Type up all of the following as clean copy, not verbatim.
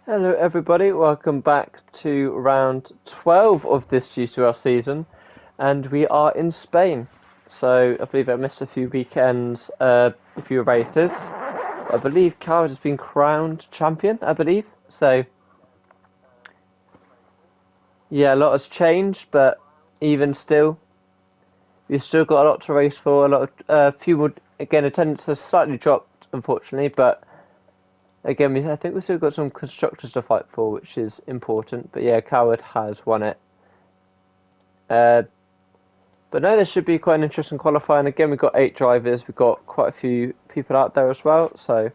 Hello everybody, welcome back to round 12 of this GCOR season, and we are in Spain. So I believe I missed a few weekends, a few races. I believe Coward has been crowned champion, I believe. So yeah, a lot has changed, but even still, we've still got a lot to race for. Few more, again, attendance has slightly dropped, unfortunately, but again, I think we've still got some constructors to fight for, which is important. But yeah, Coward has won it. Uh, but no, this should be quite an interesting qualifying. Again, we've got 8 drivers. We've got quite a few people out there as well. So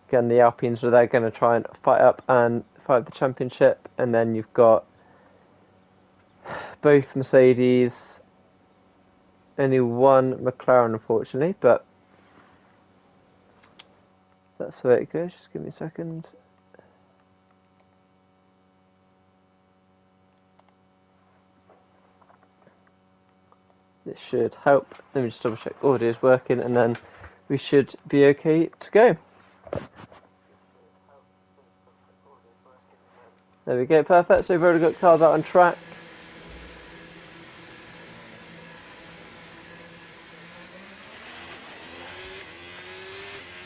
again, the Alpines are there going to try and fight up and fight the championship. And then you've got both Mercedes, only one McLaren, unfortunately. But that's the way it goes. Just give me a second. This should help. Let me just double check audio is working, and then we should be okay to go. There we go, perfect. So we've already got cars out on track.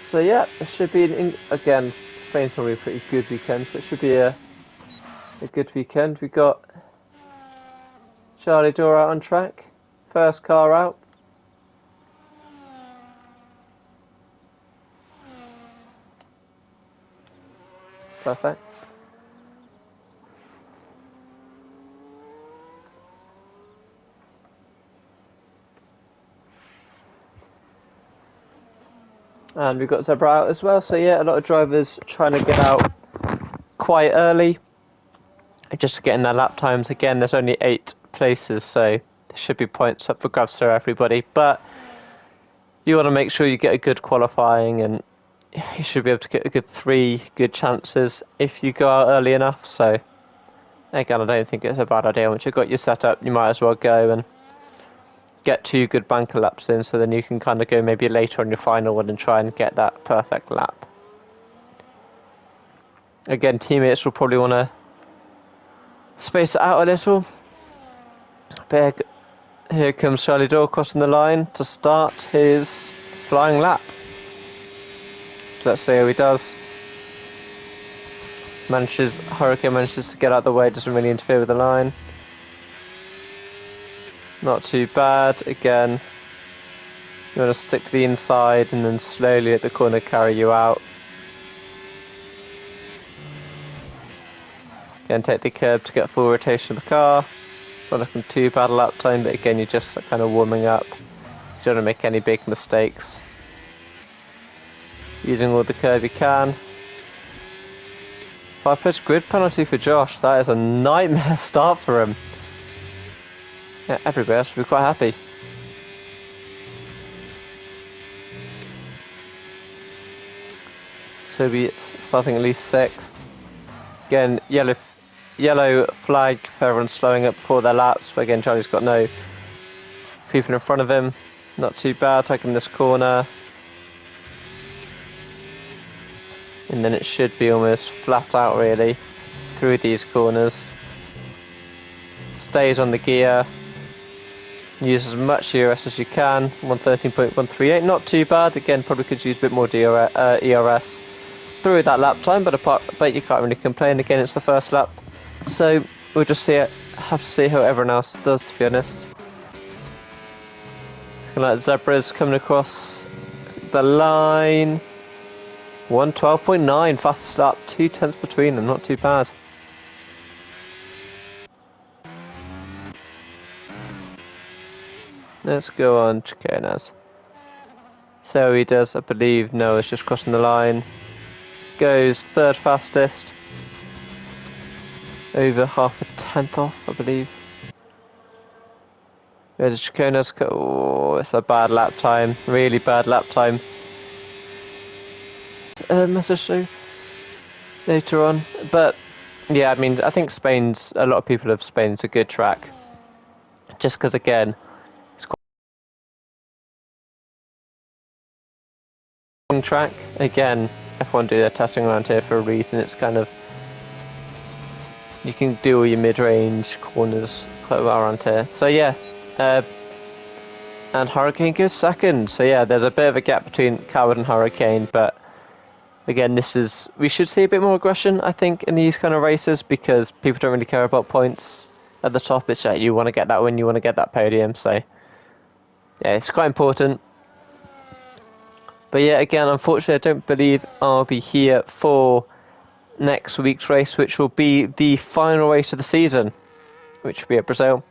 So yeah, it should be again. Spain's probably a pretty good weekend, so it should be a good weekend. We got Charlie Door out on track, first car out. Perfect. And we've got Zebra out as well. So yeah, a lot of drivers trying to get out quite early, just to get in their lap times. Again, there's only 8 places, so there should be points up for grabs for everybody. But you want to make sure you get a good qualifying, and you should be able to get a good 3 good chances if you go out early enough. So again, I don't think it's a bad idea. Once you've got your setup, you might as well go and get 2 good banker laps in, so then you can kind of go maybe later on your final one and try and get that perfect lap. Again, teammates will probably want to space it out a little. But here comes Charlie Doyle crossing the line to start his flying lap. So let's see how he does. Hurricane manages to get out of the way, doesn't really interfere with the line. Not too bad. Again, you want to stick to the inside and then slowly at the corner carry you out. Again, take the curb to get full rotation of the car. Not looking too bad a lap time, but again, you're just kind of warming up. You don't want to make any big mistakes. Using all the curve you can. 5-pitch grid penalty for Josh. That is a nightmare start for him. Yeah, everybody else should be quite happy. So we'll be starting at least 6th. Again, yellow flag for everyone slowing up before their laps. But again, Charlie's got no people in front of him. Not too bad, taking this corner. And then it should be almost flat out really through these corners. Stays on the gear. Use as much ERS as you can. 113.138, not too bad. Again, probably could use a bit more ERS through that lap time, but you can't really complain. Again, it's the first lap, so we'll just have to see how everyone else does, to be honest. Looking like Zebra's coming across the line. 112.9, fastest lap, 0.2 between them, not too bad. Let's go on Chicanas. So he does, I believe. Noah's just crossing the line. Goes 3rd fastest. Over half a tenth off, I believe. There's a Chicanas. Oh, it's a bad lap time. Really bad lap time. Message show later on. But yeah, I mean, I think a lot of people have Spain's a good track. Just because, again, track. Again, F1 do their testing around here for a reason. It's kind of you can do all your mid-range corners quite well around here. So yeah, and Hurricane goes second. So yeah, there's a bit of a gap between Coward and Hurricane, but again, we should see a bit more aggression, I think, in these kind of races, because people don't really care about points at the top. It's like you want to get that win, you want to get that podium. So yeah, it's quite important. But yeah, again, unfortunately, I don't believe I'll be here for next week's race, which will be the final race of the season, which will be at Brazil.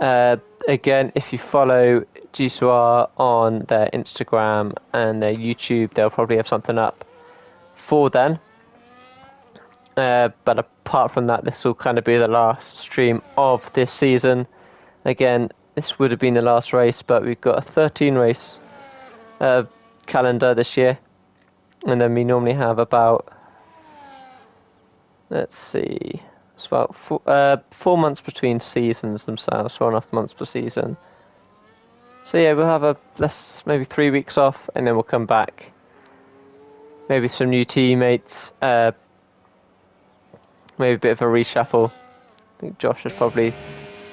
Again, if you follow GCOR on their Instagram and their YouTube, they'll probably have something up for then. But apart from that, this will kind of be the last stream of this season. Again, this would have been the last race, but we've got a 13 race calendar this year, and then we normally have about, let's see, it's about 4 months between seasons themselves, 4.5 months per season. So yeah, we'll have maybe 3 weeks off, and then we'll come back. Maybe some new teammates, maybe a bit of a reshuffle. I think Josh is probably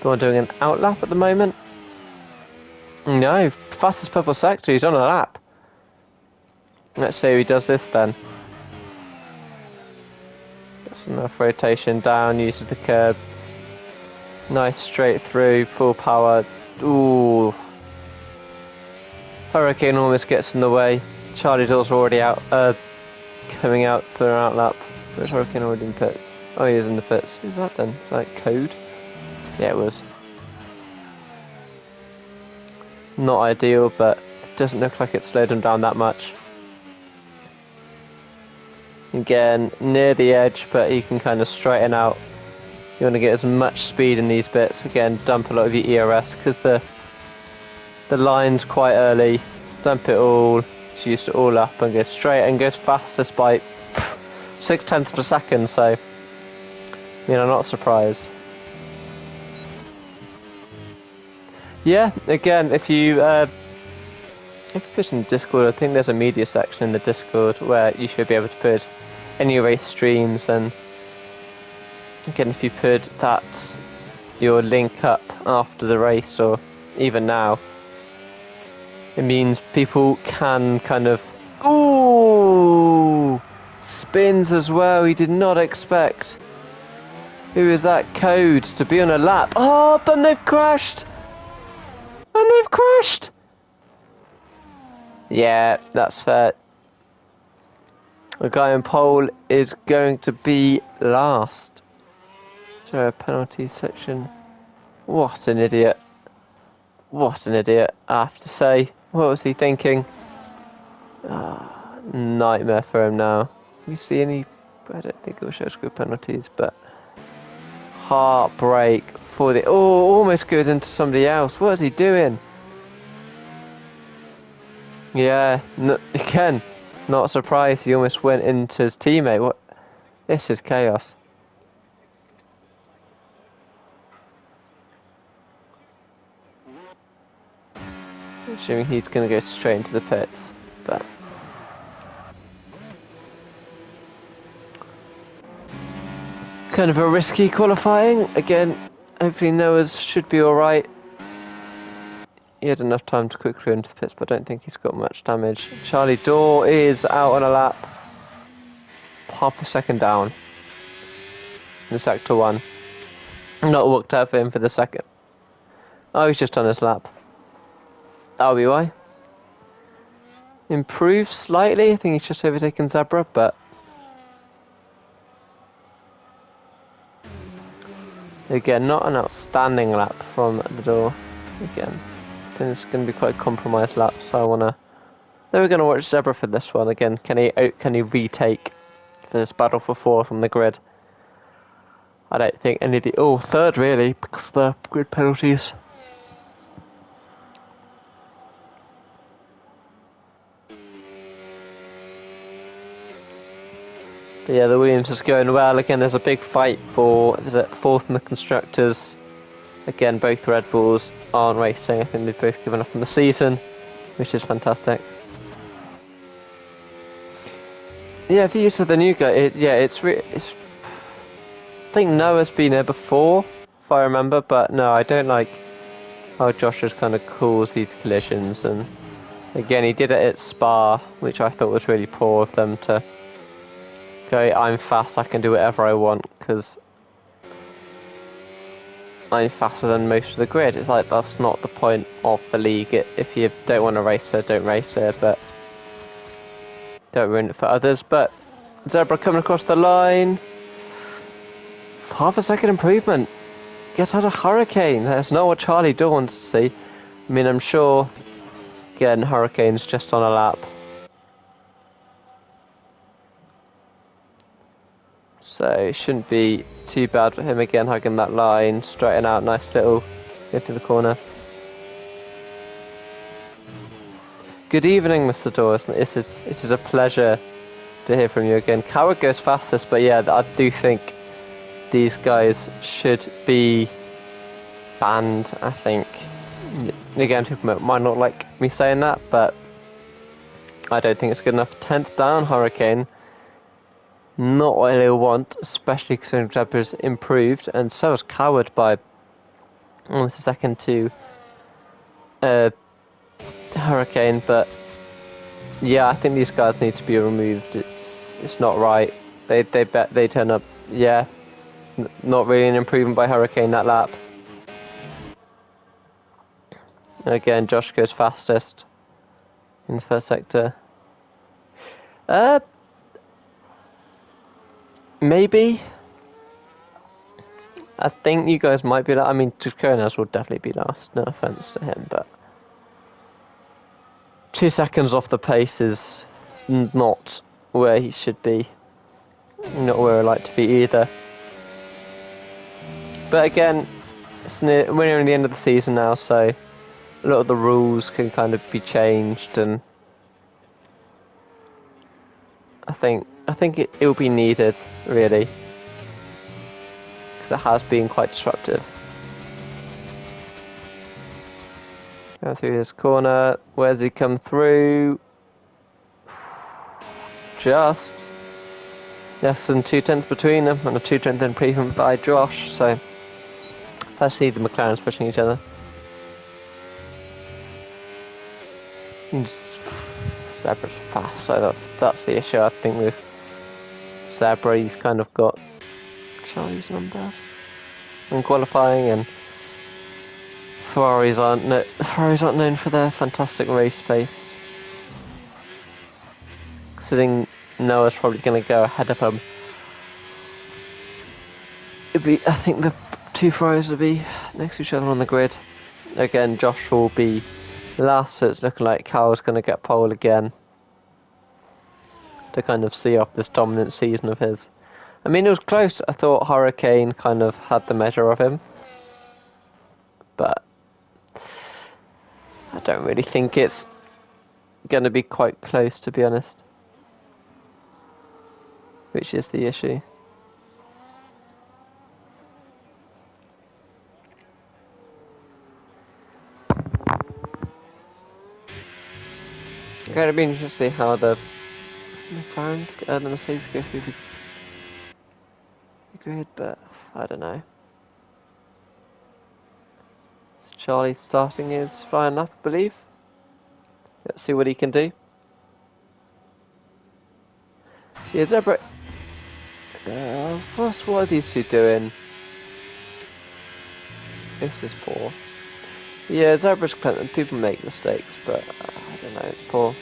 the one doing an outlap at the moment. No, fastest purple sector, he's on a lap. Let's see who he does this then. Gets enough rotation down, uses the curb. Nice straight through, full power. Ooh. Hurricane almost gets in the way. Charlie Door's already out, coming out for an outlap. Where's Hurricane already in pits? Oh, he is in the pits. Who's that then? Is that code? Yeah, it was. Not ideal, but it doesn't look like it slowed him down that much. Again, near the edge, but he can kind of straighten out. You want to get as much speed in these bits. Again, dump a lot of your ERS, because the line's quite early. Dump it all, just use it all up and go straight, and goes fastest by 0.6 per second, so I mean, I'm not surprised. Yeah, again, if you put in Discord, I think there's a media section in the Discord where you should be able to put any race streams, and again, if you put your link up after the race, or even now, it means people can kind of... Ooh! Spins as well, he did not expect. Who is that code to be on a lap? Oh, but they've crashed! And they've crashed! Yeah, that's fair. The guy in pole is going to be last. So a penalty section. What an idiot. What an idiot, I have to say. What was he thinking? Nightmare for him now. You see any... I don't think it will show score penalties, but... Heartbreak for the... Oh, almost goes into somebody else. What is he doing? Yeah, again, not surprised he almost went into his teammate. What? This is chaos. Assuming he's going to go straight into the pits, but... Kind of a risky qualifying. Again, hopefully Noah's should be alright. He had enough time to quickly into the pits, but I don't think he's got much damage. Charlie Door is out on a lap. Half a second down. In sector 1. Not worked out for him for the second. Oh, he's just on his lap. That'll be why. Improved slightly. I think he's just overtaken Zebra, but... Again, not an outstanding lap from the Door. Again. It's going to be quite a compromised lap, so I want to... Then we're going to watch Zebra for this one. Again, can he retake for this battle for 4th on the grid? I don't think any of the... Oh, 3rd really, because of the grid penalties. But yeah, the Williams is going well. Again, there's a big fight for... Is it 4th in the Constructors? Again, both Red Bulls aren't racing. I think they've both given up on the season, which is fantastic. Yeah, if you said the new guy, it's think Noah's been here before, if I remember, but no, I don't like how Josh has kind of caused these collisions. And again, he did it at Spa, which I thought was really poor of them to go, I'm fast, I can do whatever I want, because I'm faster than most of the grid. It's like, that's not the point of the league. If you don't want to race it, don't race it, but don't ruin it for others. But Zebra coming across the line. Half a second improvement. Gets out of Hurricane. That's not what Charlie Doe wants to see. I mean, I'm sure, again, Hurricane's just on a lap. So it shouldn't be too bad for him again, hugging that line, straighten out, nice little into the corner. Good evening, Mr. Dawes. It is a pleasure to hear from you again. Coward goes fastest, but yeah, I do think these guys should be banned, I think. Again, people might not like me saying that, but I don't think it's good enough. 10th down, Hurricane. Not what he'll want, especially considering Zebra's improved, and so has Coward by almost a second to Hurricane. But yeah, I think these guys need to be removed. It's not right. They turn up. Yeah, not really an improvement by Hurricane that lap. Again, Josh goes fastest in the first sector. Maybe. I think you guys might be. I mean, Konas will definitely be last. No offense to him, but 2 seconds off the pace is not where he should be. Not where I like to be either. But again, we're nearing the end of the season now, so a lot of the rules can kind of be changed, and I think it will be needed, really, because it has been quite disruptive. Go through this corner. Where's he come through? Just less than 2/10 between them, and a 2/10 improvement by Josh. So let's see the McLarens pushing each other. Zebra's fast, so that's the issue. I think with Zebra, he's kind of got Charlie's number in qualifying, and Ferraris aren't known for their fantastic race pace. Considering Noah's probably going to go ahead of him, I think the two Ferraris will be next to each other on the grid. Again, Josh will be last, so it's looking like Cal's going to get pole again to kind of see off this dominant season of his. I mean, it was close. I thought Hurricane kind of had the measure of him, but I don't really think it's going to be quite close, to be honest, which is the issue. It's going to be interesting to see how the Mercedes go through the grid, but I don't know. Charlie starting his flying lap, I believe. Let's see what he can do. Yeah, Zebra. What are these two doing? This is poor. Yeah, Zebra's clever. People make mistakes, but I don't know, it's poor.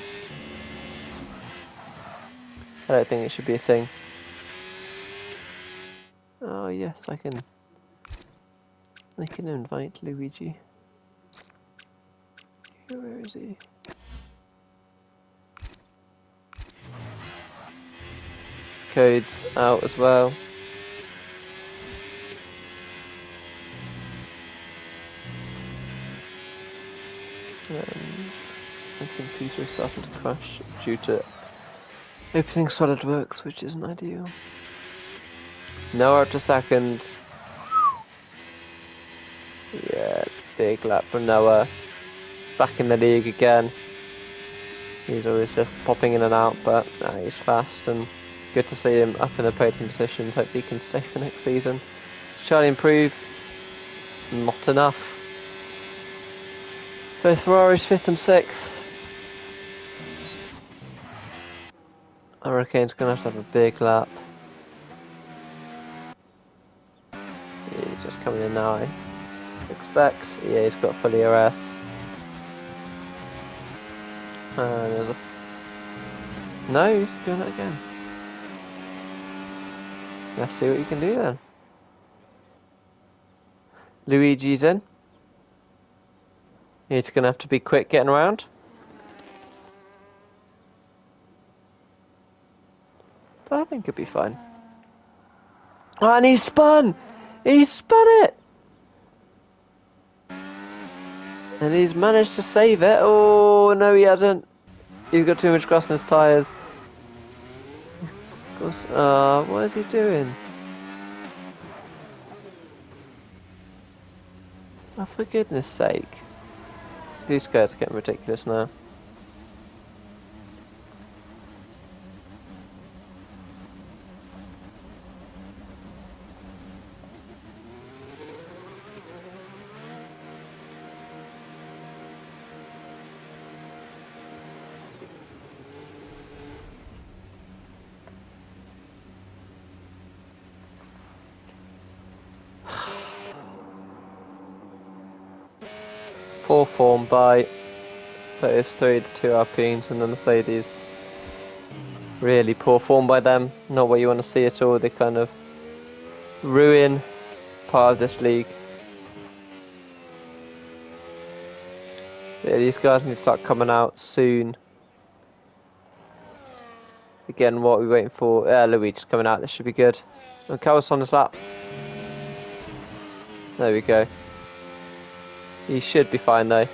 I don't think it should be a thing. Oh yes, I can invite Luigi. Where is he? Code's out as well. My computer started to crash due to opening SolidWorks, which isn't ideal. Noah up to second. Yeah, big lap for Noah. Back in the league again. He's always just popping in and out, but he's fast and good to see him up in the podium positions. Hopefully he can stay for next season. Does Charlie improve? Not enough. Both Ferraris 5th and 6th. Hurricane's going to have a big lap. He's just coming in now, expects. Yeah, he's got fully RS. And there's a... No, he's doing it again. Let's see what you can do then. Luigi's in. He's going to have to be quick getting around. But I think he'll be fine. Oh, and he's spun! He's spun it! And he's managed to save it. Oh, no, he hasn't. He's got too much grass on his tyres. What is he doing? Oh, for goodness sake. These guys are getting ridiculous now. Poor form by those three, the two Alpines and the Mercedes. Really poor form by them. Not what you want to see at all. They kind of ruin part of this league. Yeah, these guys need to start coming out soon. Again, what are we waiting for? Luigi's coming out. This should be good. And Carlos on his lap. There we go. He should be fine though.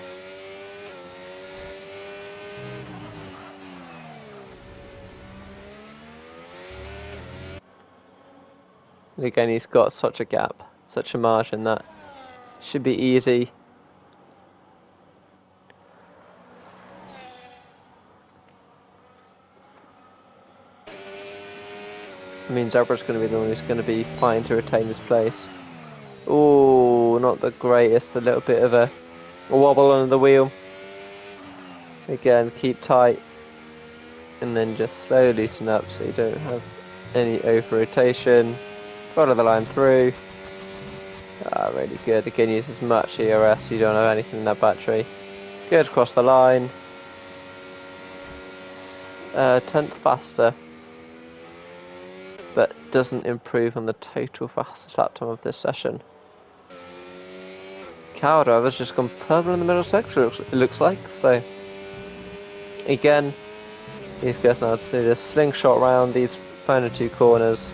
Again, he's got such a gap, such a margin that should be easy. I mean, Zebra's going to be the one who's going to be fighting to retain his place. Oh, not the greatest. A little bit of a wobble under the wheel. Again, keep tight. And then just slowly loosen up so you don't have any over-rotation. Follow the line through. Really good. Again, use as much ERS so you don't have anything in that battery. Good across the line. 10th faster. But doesn't improve on the total fastest lap time of this session. Car driver's just gone purple in the middle section, it looks like. So, again, these guys now to do this slingshot round these final two corners.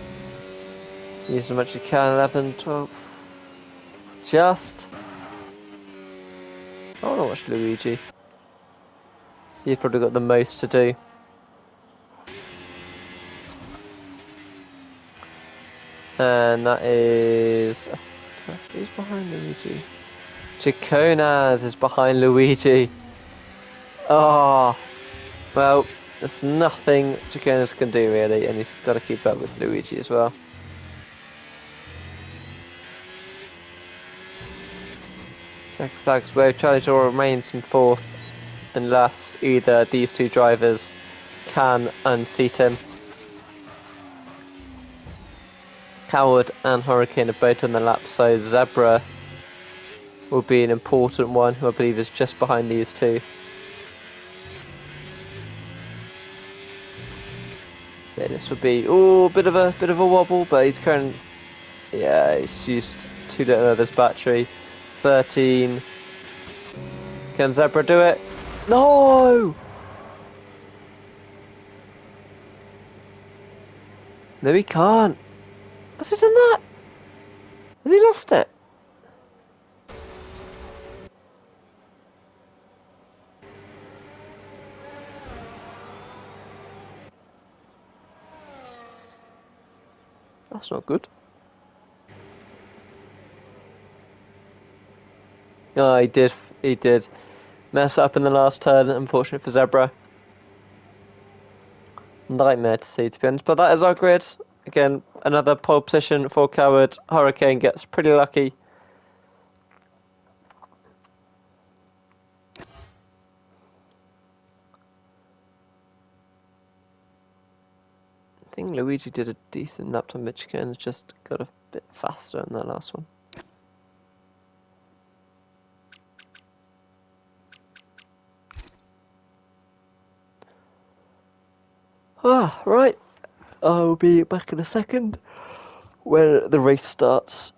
Use as much as you can, 11, 12. Just. I want to watch Luigi. He's probably got the most to do. And that is... Who's behind Luigi? Chaconas is behind Luigi. Oh, well, there's nothing Chaconas can do really, and he's got to keep up with Luigi as well. Check flags where Charlie Shaw remains in 4th unless either these two drivers can unseat him. Coward and Hurricane are both on the lap, so Zebra will be an important one, who I believe is just behind these two. So this would be a bit of a wobble, but he's currently he's used too little of his battery. 13. Can Zebra do it? No! No, he can't. Has he done that? Has he lost it? That's not good. Oh, he did mess up in the last turn, unfortunate for Zebra. nightmare to see, to be honest. But that is our grid. Again, another pole position for Coward. Hurricane gets pretty lucky. I think Luigi did a decent lap time. Michigan just got a bit faster in that last one. Ah, right. I'll be back in a second when the race starts.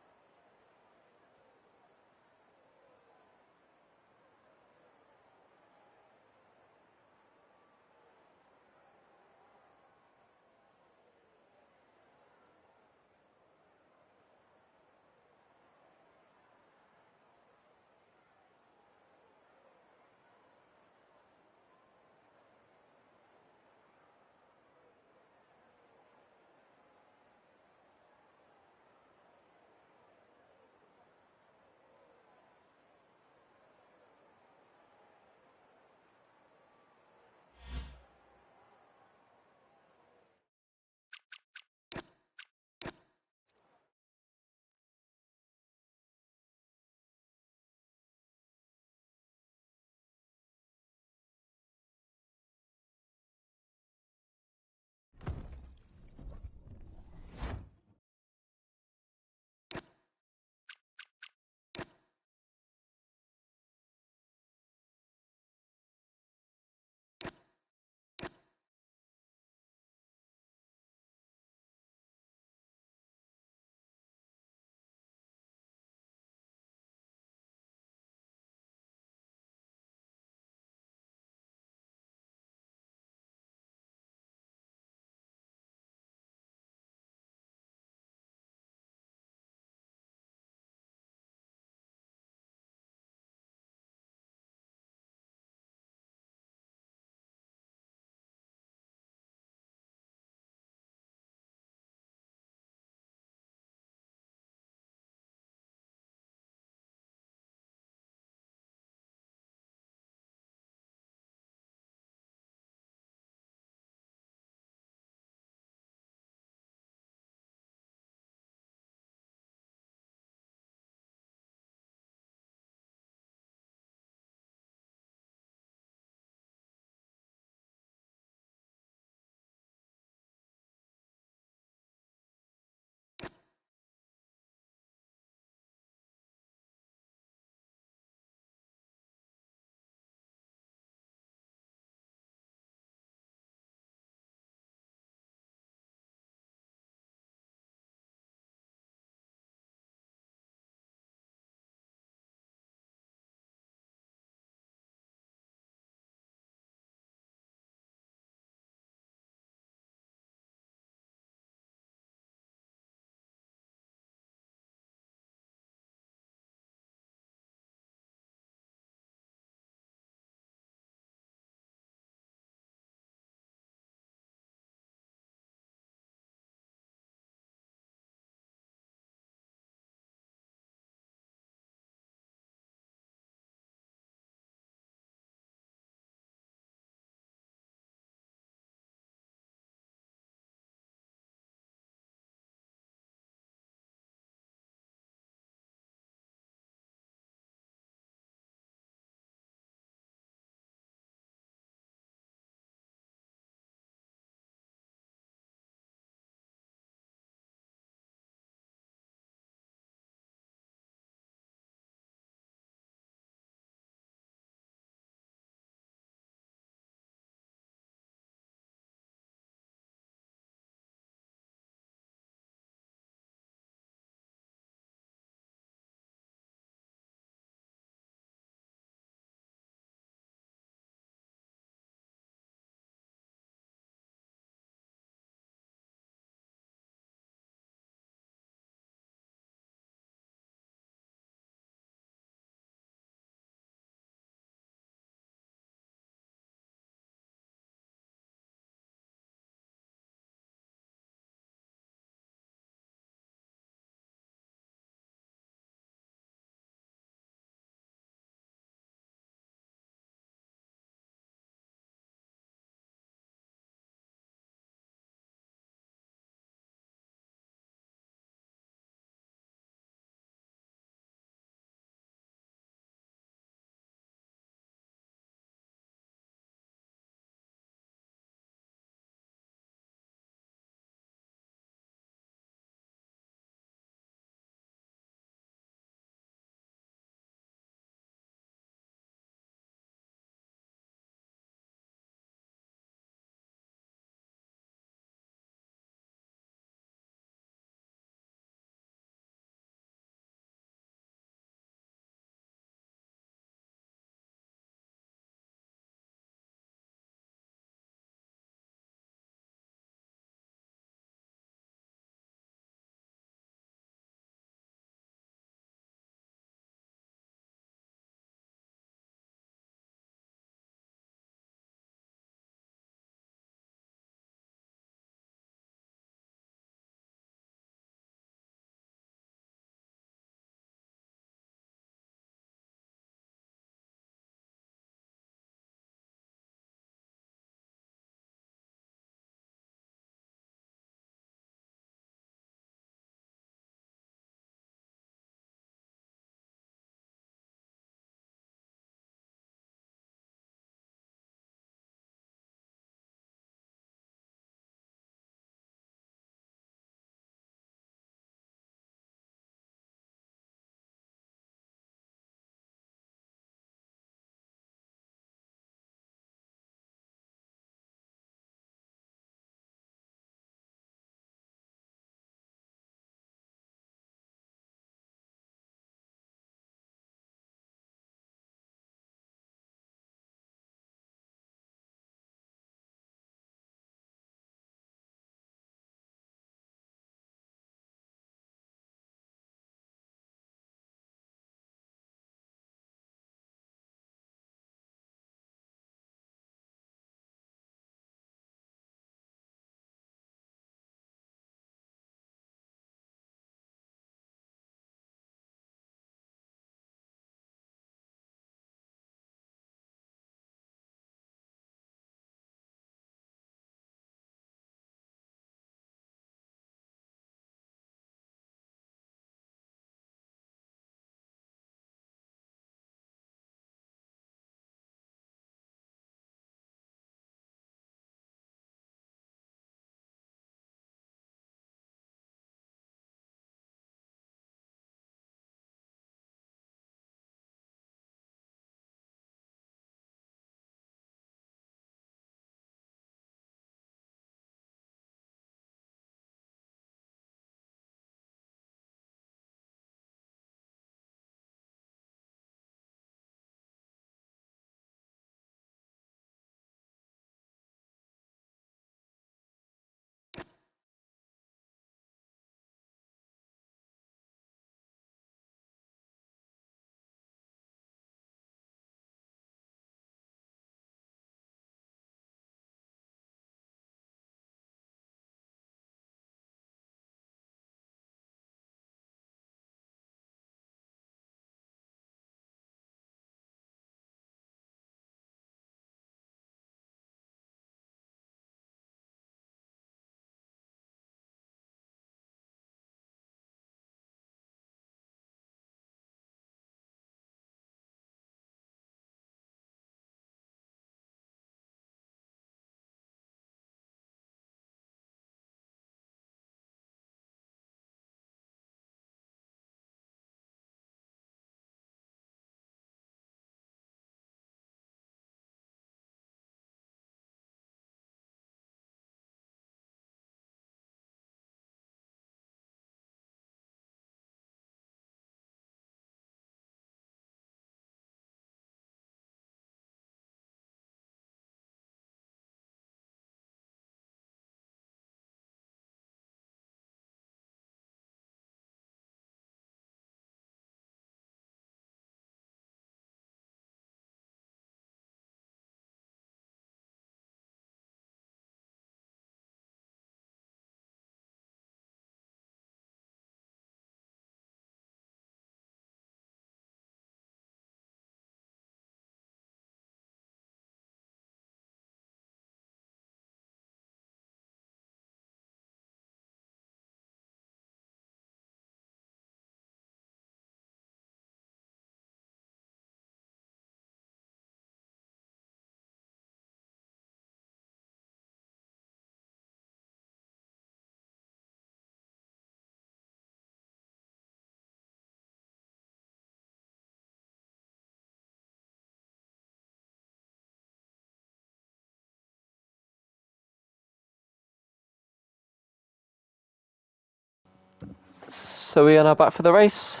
So we are now back for the race.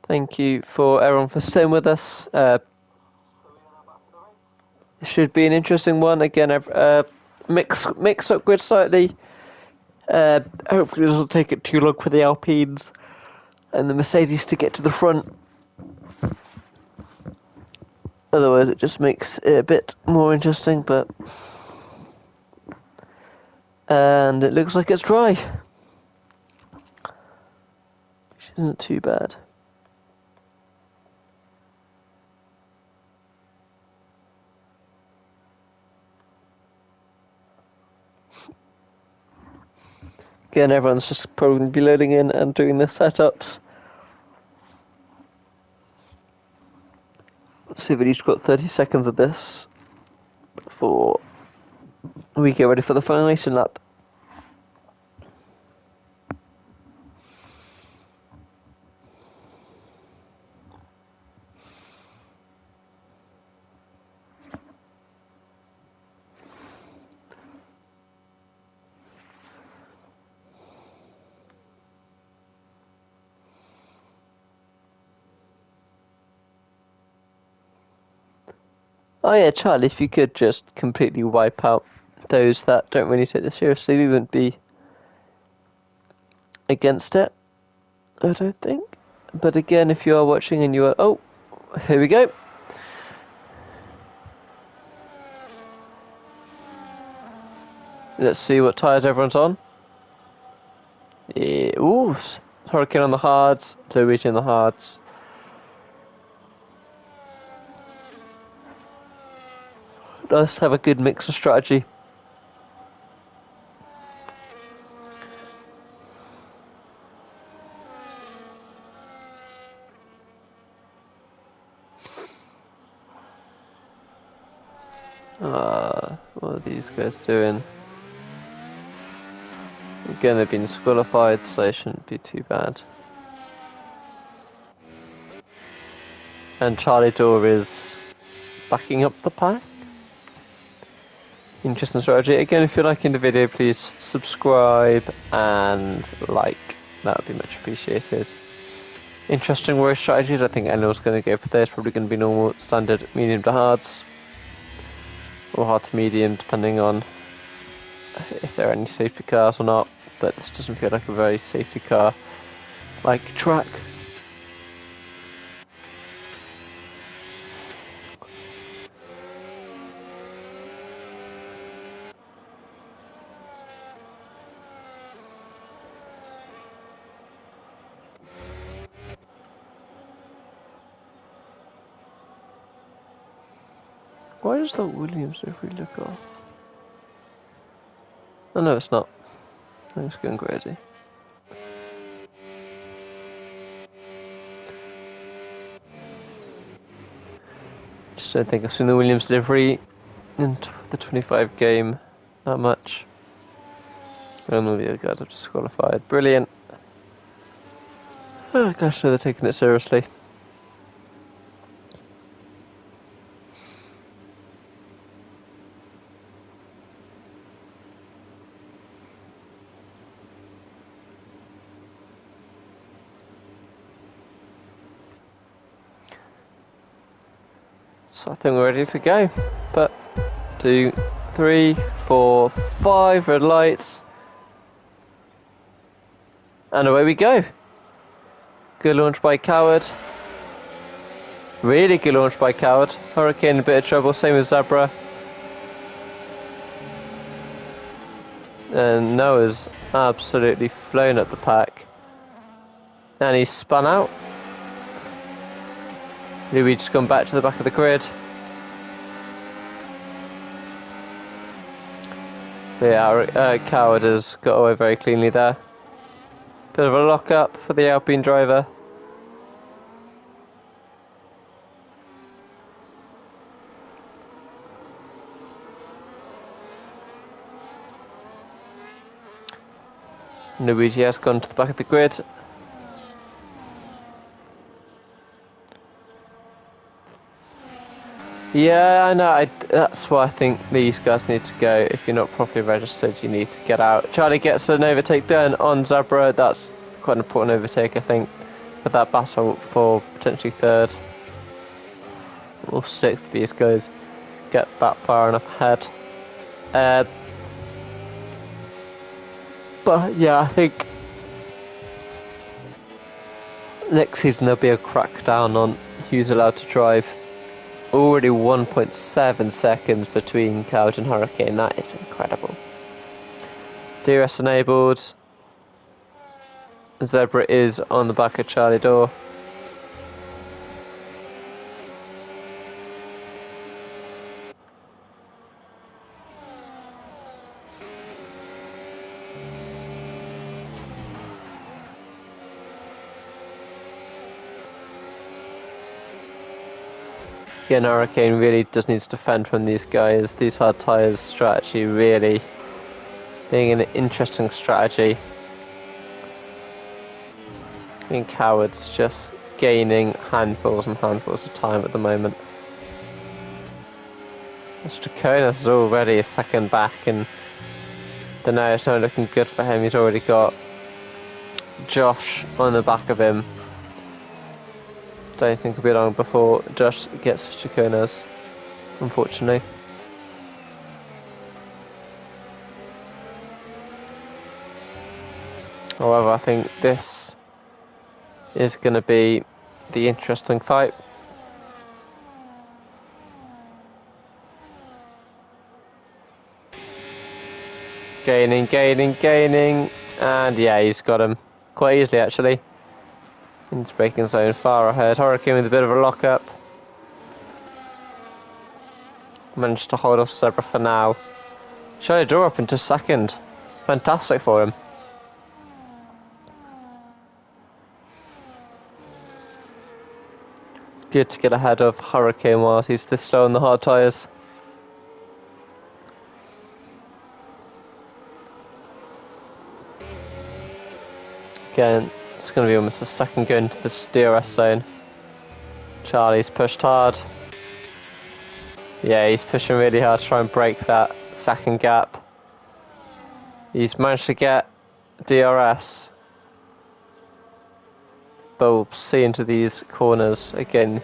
Thank you for everyone for staying with us. It should be an interesting one. Again, mix up grid slightly. Hopefully, it doesn't take it too long for the Alpines and the Mercedes to get to the front. Otherwise, it just makes it a bit more interesting. And it looks like it's dry, which isn't too bad. Again, everyone's just probably going to be loading in and doing the setups. Let's see if we've got 30 seconds of this before we get ready for the final racing lap. Oh yeah, Charlie, if you could just completely wipe out those that don't really take this seriously, we wouldn't be against it, I don't think. But again, if you are watching and you are... Oh, here we go. Let's see what tyres everyone's on. Yeah, ooh, Hurricane on the hards, Luigi on the hards. Nice to have a good mix of strategy. What are these guys doing? Again, they've been disqualified, so it shouldn't be too bad. And Charlie Door is backing up the pack. Interesting strategy. Again, if you're liking the video, please subscribe and like. That would be much appreciated. Interesting race strategies. I think anyone's going to go for this. Probably going to be normal, standard, medium to hards. Or hard to medium, depending on if there are any safety cars or not. But this doesn't feel like a very safety car like track. Why does that Williams livery look off? Oh no, it's not. It's going crazy. Just don't think I've seen the Williams livery in the 25 game that much. And all the other guys have disqualified. Brilliant. Oh gosh, so they're taking it seriously. So I think we're ready to go. But 2, 3, 4, 5 red lights. And away we go. Good launch by Coward. Really good launch by Coward. Hurricane in a bit of trouble, same as Zebra. And Noah's absolutely flown up the pack. And he's spun out. Luigi's gone back to the back of the grid. But yeah, Coward has got away very cleanly there. Bit of a lock up for the Alpine driver. Luigi has gone to the back of the grid. Yeah, I know. That's why I think these guys need to go. If you're not properly registered, you need to get out. Charlie gets an overtake done on Zebra. That's quite an important overtake, I think, for that battle for potentially third or sixth. These guys get that far enough ahead. But yeah, I think next season there'll be a crackdown on who's allowed to drive. Already 1.7 seconds between Cloud and Hurricane. That is incredible. DRS enabled. Zebra is on the back of Charlie door. Again, Hurricane really does need to defend from these guys. These hard tyres strategy really being an interesting strategy. And Coward's just gaining handfuls and handfuls of time at the moment. Strakonas is already a second back, and no, it's not looking good for him. He's already got Josh on the back of him. Don't think it'll be long before Josh gets Strakonas, unfortunately. However, I think this is going to be the interesting fight. Gaining, and yeah, he's got him quite easily actually. Into braking zone, far ahead. Hurricane with a bit of a lock-up. Managed to hold off Zebra for now. Charlie draw up into second. Fantastic for him. Good to get ahead of Hurricane while he's this slow on the hard tyres. Again, it's going to be almost a second going to the DRS zone. Charlie's pushed hard. Yeah, he's pushing really hard to try and break that second gap. He's managed to get DRS. But we'll see into these corners again.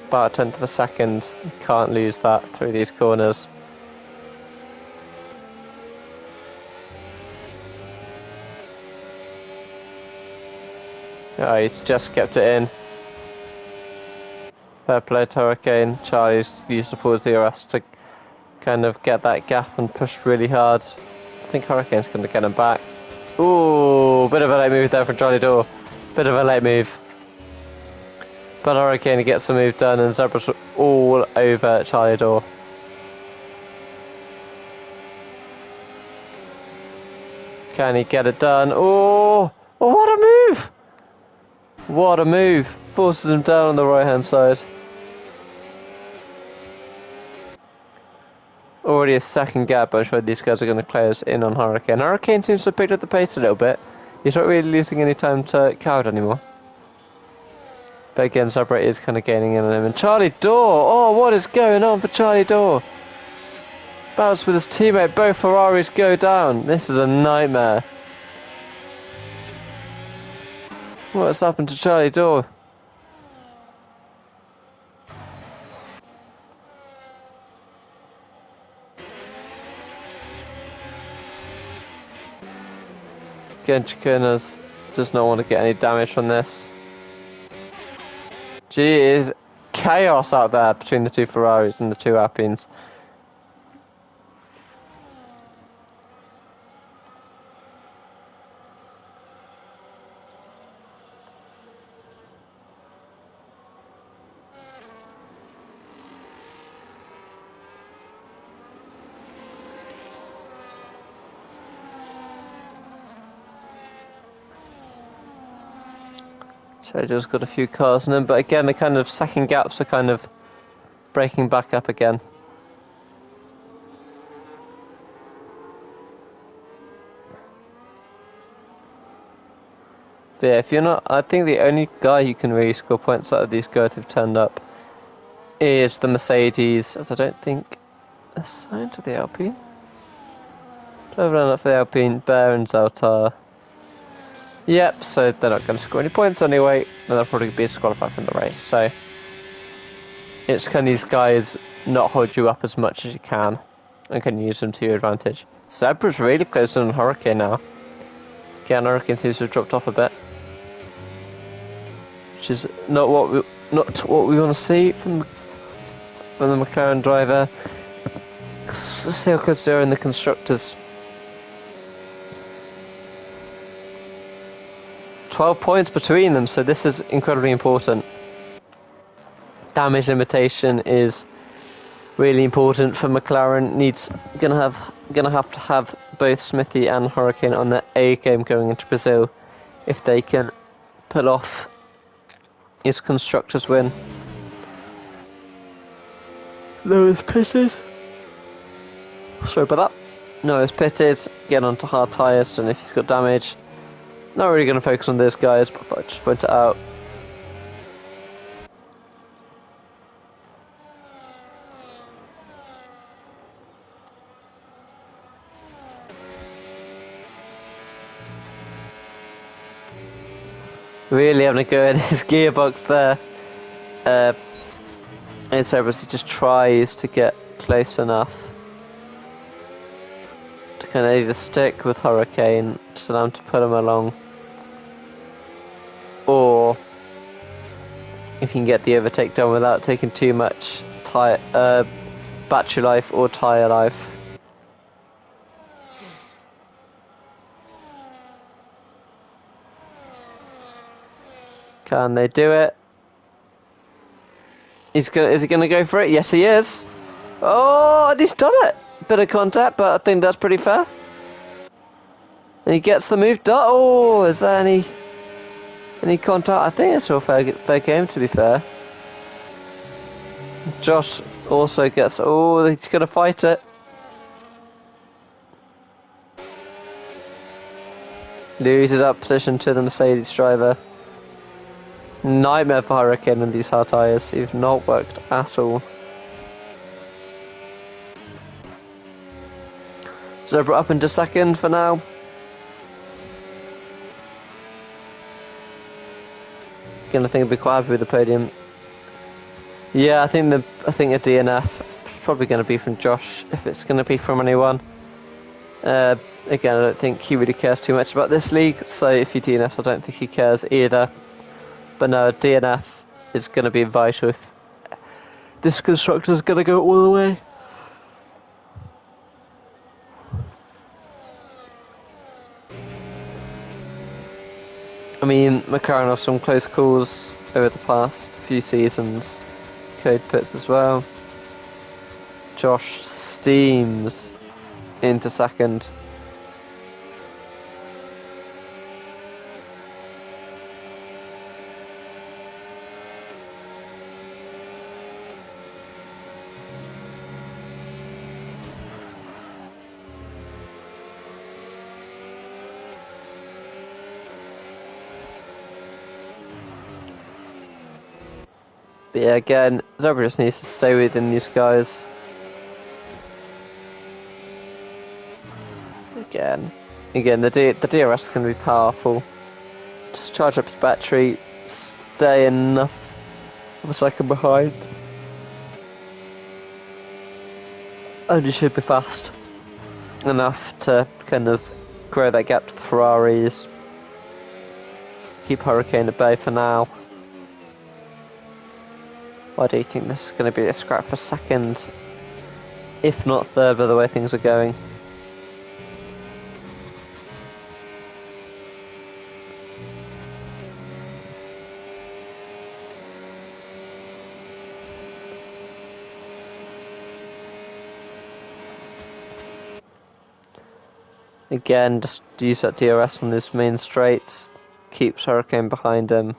About a tenth of a second. You can't lose that through these corners. Oh, he's just kept it in. Fair play to Hurricane. Charlie's used the full DRS to kind of get that gap and pushed really hard. I think Hurricane's going to get him back. Ooh, bit of a late move there from Charlie Door. Bit of a late move. But Hurricane gets the move done, and Zebra's all over Charlie Door. Can he get it done? Oh, what a move! What a move! Forces him down on the right hand side. Already a second gap, but I'm sure these guys are going to close in on Hurricane. Hurricane seems to have picked up the pace a little bit. He's not really losing any time to Coward anymore. But again, Zebra is kind of gaining in on him. And Charlie Door! Oh, what is going on for Charlie Door? Bounce with his teammate, both Ferraris go down. This is a nightmare. What's happened to Charlie Door? Again, Chakunas does not want to get any damage from this. Gee, it is chaos out there between the two Ferraris and the two Alpines. So just got a few cars in them, but again the kind of second gaps are kind of breaking back up again. But yeah, if you're not, I think the only guy who can really score points out of these guys who've turned up is the Mercedes, as I don't think assigned to the Alpine. Driver lineup for the Alpine, Bear and Zoltar. Yep, so they're not going to score any points anyway, and they'll probably be disqualified from the race. So it's can these guys not hold you up as much as you can, and can use them to your advantage. Zebra's really close on Hurricane now. Again, Hurricane seems to have dropped off a bit, which is not what we want to see from the McLaren driver. Let's see how close they are in the constructors. 12 points between them, so this is incredibly important. Damage limitation is really important for McLaren. Gonna have to have both Smithy and Hurricane on their A game going into Brazil if they can pull off his constructors win. Noah's pitted. Sorry about that. Noah's pitted. Getting onto hard tyres. Don't know if he's got damage. Not really going to focus on those guys, but I thought I'd just point it out. Really having a go at his gearbox there. And so he just tries to get close enough to kind of either stick with Hurricane to allow him to put him along, or if you can get the overtake done without taking too much battery life or tyre life. Can they do it? Is he gonna go for it? Yes, he is. Oh, and he's done it. Bit of contact, but I think that's pretty fair. And he gets the move done. Oh, is there any contact? I think it's all fair game, to be fair. Josh also gets. Oh, he's gonna fight it. Loses up position to the Mercedes driver. Nightmare for Hurricane and these hard tyres. They've not worked at all. Zebra up into second for now. Again, I think I'll be quite happy with the podium. Yeah, I think a DNF is probably going to be from Josh, if it's going to be from anyone. Again, I don't think he really cares too much about this league, so if he DNFs, I don't think he cares either. But no, DNF is going to be vital if this constructor is going to go all the way. I mean, McLaren have some close calls over the past few seasons. Code pits as well. Josh steams into second. But yeah, again, Zebra just needs to stay within these guys. Again, the DRS is going to be powerful. Just charge up your battery, stay enough of a second behind, and you should be fast enough to kind of grow that gap to the Ferraris. Keep Hurricane at bay for now. Why do you think this is going to be a scrap for second, if not third, by the way things are going? Again, just use that DRS on his main straights, keeps Hurricane behind him.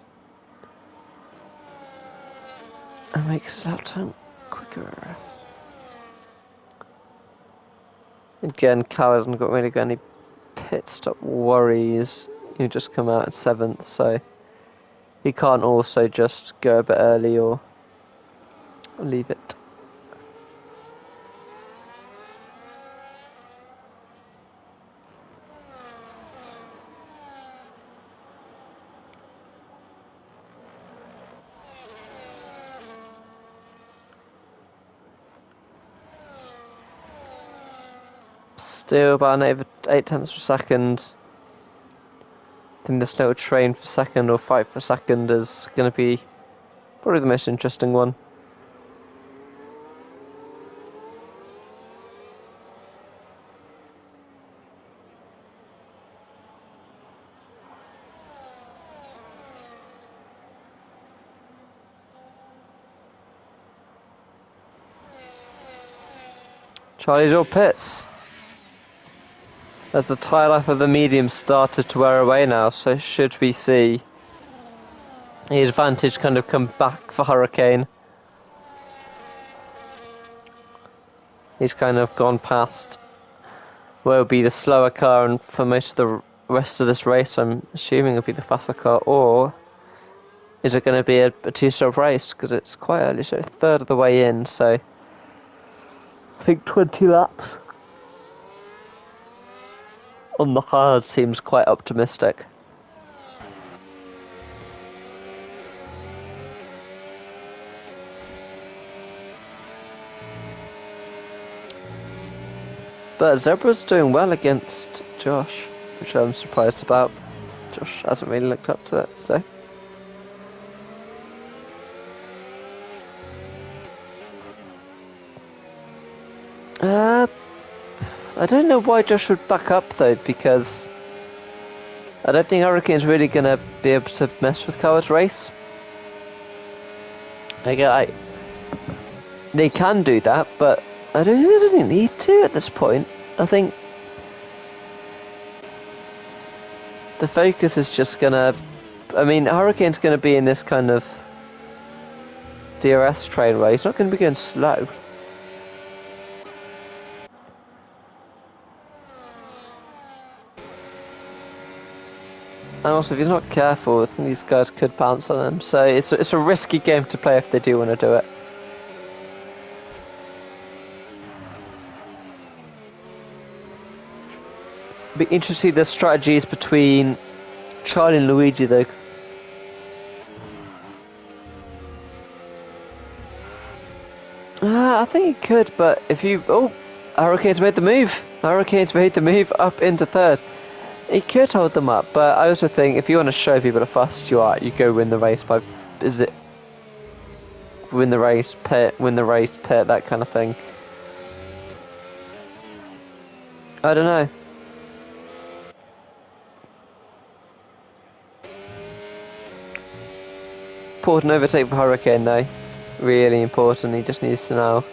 And makes his lap time quicker. Again, Cal hasn't really got any pit stop worries. You just come out in 7th, so he can't also just go a bit early or I'll leave it. Still about 8 tenths per second. I think this little train per second or fight per second is going to be probably the most interesting one. Charlie's all pits. As the tyre life of the medium started to wear away now, so should we see the advantage kind of come back for Hurricane? He's kind of gone past where will be the slower car, and for most of the rest of this race I'm assuming it'll be the faster car, or is it going to be a two-stop race? Because it's quite early, so a third of the way in, so I think 20 laps on the hard seems quite optimistic. But Zebra's doing well against Josh, which I'm surprised about. Josh hasn't really looked up to it today. I don't know why Josh would back up though, because I don't think Hurricane's really going to be able to mess with Coward's race. They can do that, but I don't really need to at this point. I think the focus is just gonna... I mean, Hurricane's gonna be in this kind of DRS train race. He's not gonna be going slow. And also, if he's not careful, I think these guys could bounce on him. So it's a risky game to play if they do want to do it. Be interesting to see the strategies between Charlie and Luigi though. I think he could, but if you... Oh! Hurricane's made the move! Hurricane's made the move up into third. He could hold them up, but I also think if you want to show people how fast you are, you go win the race by... Is it... Win the race, pit, that kind of thing. I don't know. Important overtake for Hurricane though. Really important. He just needs to now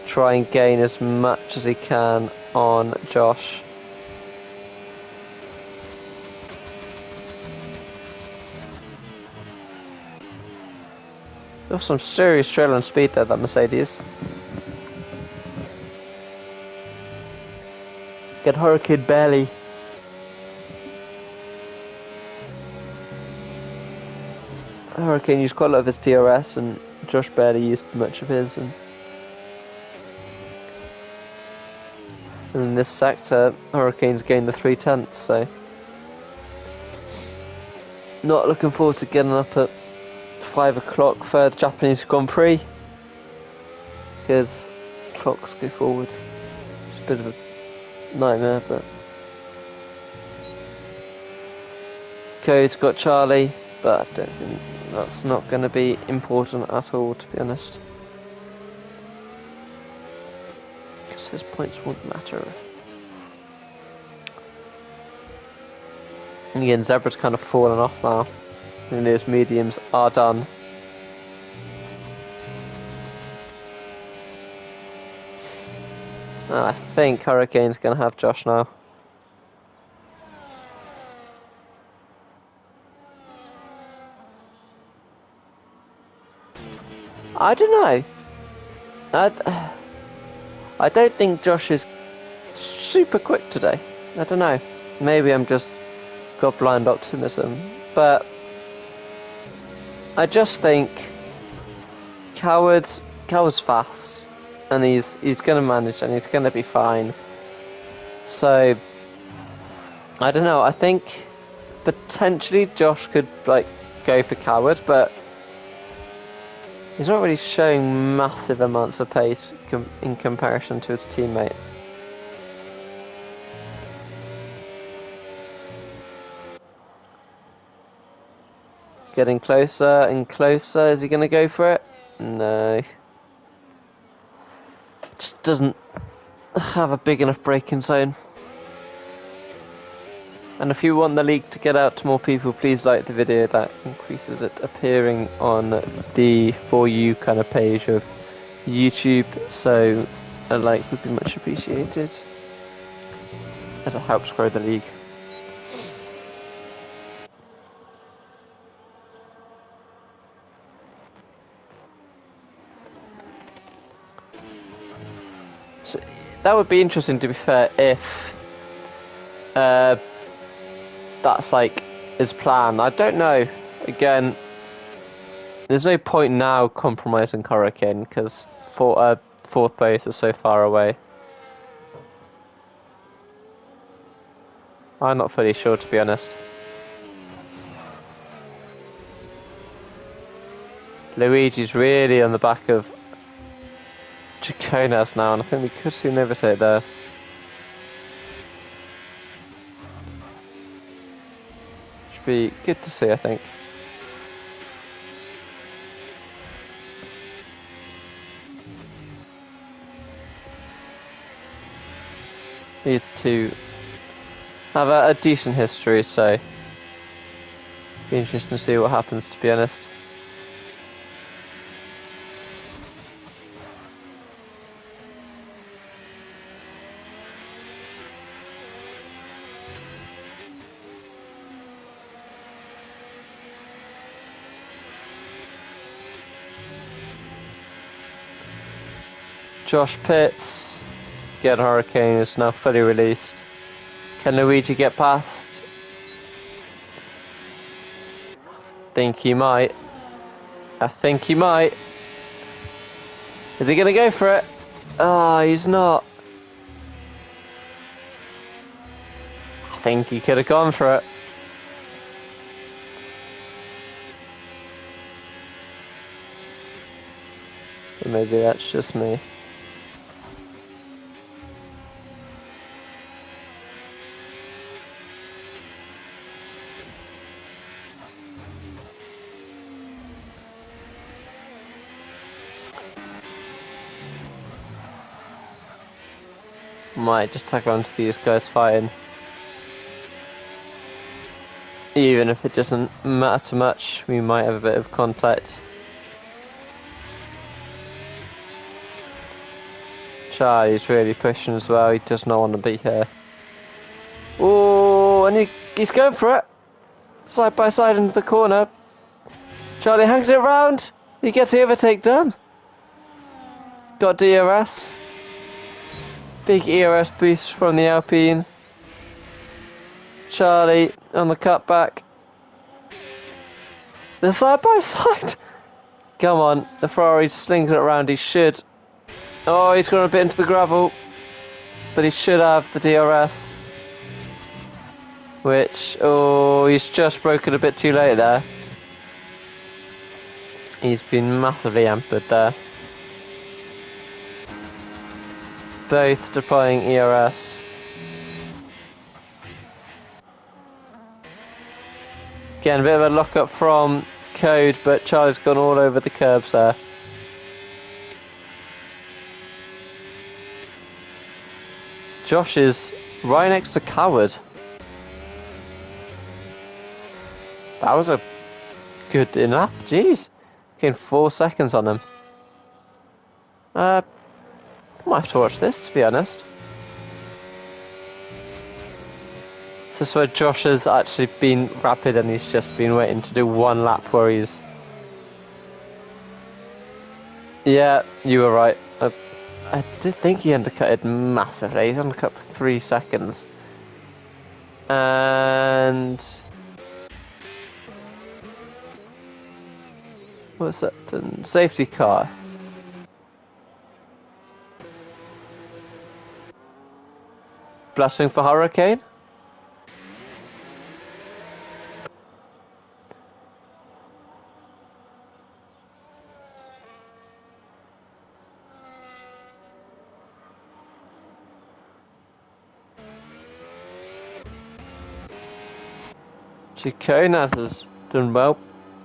try and gain as much as he can on Josh. Got some serious trail on speed there, that Mercedes. Get Hurricane barely. Hurricane used quite a lot of his DRS and Josh barely used much of his. And in this sector, Hurricane's gained the 3 tenths, so not looking forward to getting up at 5 o'clock for the Japanese Grand Prix, because clocks go forward. It's a bit of a nightmare, but Code's got Charlie, but I don't think that's not going to be important at all, to be honest, because his points won't matter. And again, Zebra's kind of fallen off now, and his mediums are done. I think Hurricane's going to have Josh now. I don't know. I don't think Josh is super quick today. I don't know. Maybe I'm just got blind optimism. But I just think Coward's fast, and he's gonna manage, and he's gonna be fine. So I don't know. I think potentially Josh could like go for Coward, but he's not really showing massive amounts of pace in comparison to his teammate. Getting closer and closer. Is he going to go for it? No. Just doesn't have a big enough braking zone. And if you want the league to get out to more people, please like the video. That increases it appearing on the For You kind of page of YouTube. So a like would be much appreciated, as it helps grow the league. So that would be interesting, to be fair, if that's like his plan. I don't know. Again, there's no point now compromising Hurricane because fourth place is so far away. I'm not fully sure, to be honest. Luigi's really on the back of Chaconas now, and I think we could see an overtake there. Should be good to see, I think. Needs to have a decent history, so be interesting to see what happens, to be honest. Josh Pitts, again, Hurricane is now fully released. Can Luigi get past? Think he might. I think he might. Is he gonna go for it? Oh, he's not. I think he could have gone for it. But maybe that's just me. Might just tackle onto these guys fighting. Even if it doesn't matter too much, we might have a bit of contact. Charlie's really pushing as well, he does not want to be here. Oh, and he's going for it. Side by side into the corner. Charlie hangs it round. He gets the overtake done. Got DRS. Big ERS boost from the Alpine. Charlie on the cutback. The side by side. Come on, the Ferrari slings it around. He should. Oh, he's gone a bit into the gravel, but he should have the DRS. Which, oh, he's just broken a bit too late there. He's been massively hampered there. Both deploying ERS. Again, a bit of a lock up from Code, but Charlie's gone all over the curbs there. Josh is right next to Coward. That was a good enough. Jeez. Gained 4 seconds on him. Might have to watch this, to be honest. This is where Josh has actually been rapid and he's just been waiting to do one lap where he's... Yeah, you were right. I did think he undercutted massively. He's undercut for 3 seconds. And... what What's that then? Safety car. Blasting for Hurricane. Nas has done well.